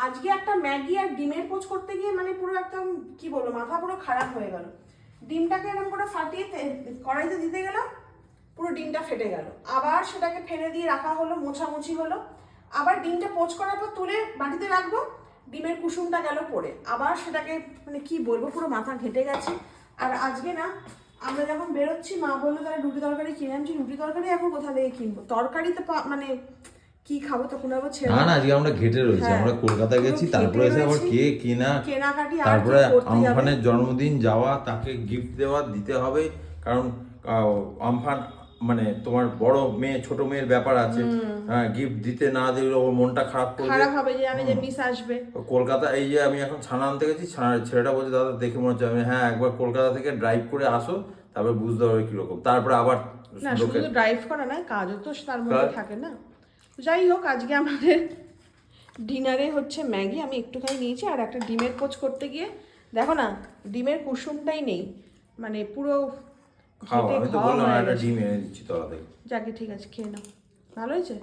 আজকে একটা ম্যাগি আর ডিমের পোচ করতে গিয়ে মানে পুরো একদম কি বলবো, মাথা পুরো খারাপ হয়ে গেল। ডিমটাকে এরকম করে ফাটিয়ে কড়াইতে দিতে গেলাম, পুরো ডিমটা ফেটে গেল। আবার সেটাকে ফেলে দিয়ে রাখা হলো, মোছামুছি হলো। আবার ডিমটা পোচ করার পর তুলে বাটিতে রাখবো, ডিমের কুসুমটা গেল পড়ে। আবার সেটাকে মানে কি বলবো, পুরো মাথা ঘেটে গেছে। আর আজকে না আমরা যখন বেরোচ্ছি, মা বললো তাহলে রুটি তরকারি কিনে আনছি। রুটি তরকারি এখন কোথা থেকে কিনবো? তরকারি তো মানে কি খাবো, তখন আবার ছেড়ে না আজকে আমরা ঘেটে রয়েছি। আমরা কলকাতা গেছি, তারপরে এসে আবার কেনাকাটি, তারপরে আমফানের জন্মদিন যাওয়া, তাকে গিফট দেওয়া দিতে হবে। কারণ আমফান মানে তোমার বড় মেয়ে, ছোট মেয়ের ব্যাপার আছে। হ্যাঁ, গিফট দিতে না দিলে ওর মনটা খারাপ হবে যে আমি যে মিস আসবে। কলকাতা এই যে আমি এখন ছানা আনতে গেছি, ছেলেটা বলছে দাদা দেখে মনে হচ্ছে। আমি হ্যাঁ, একবার কলকাতা থেকে ড্রাইভ করে আসো, তারপরে বুঝতে পারবে কিরকম। তারপরে আবার না, শুধু ড্রাইভ করা না, কাজও তো তার মধ্যে থাকে না। যাই হোক, আজকে আমাদের ডিনারে হচ্ছে ম্যাগি, আমি একটুখানি নিয়েছি। আর একটা ডিমের পোচ করতে গিয়ে দেখো না, ডিমের কুসুমটাই নেই, মানে পুরো আমি তো বললাম একটা ডিম এনে দিচ্ছি তলা থেকে। যাকে ঠিক আছে, খেয়ে নাও, ভালো হয়েছে।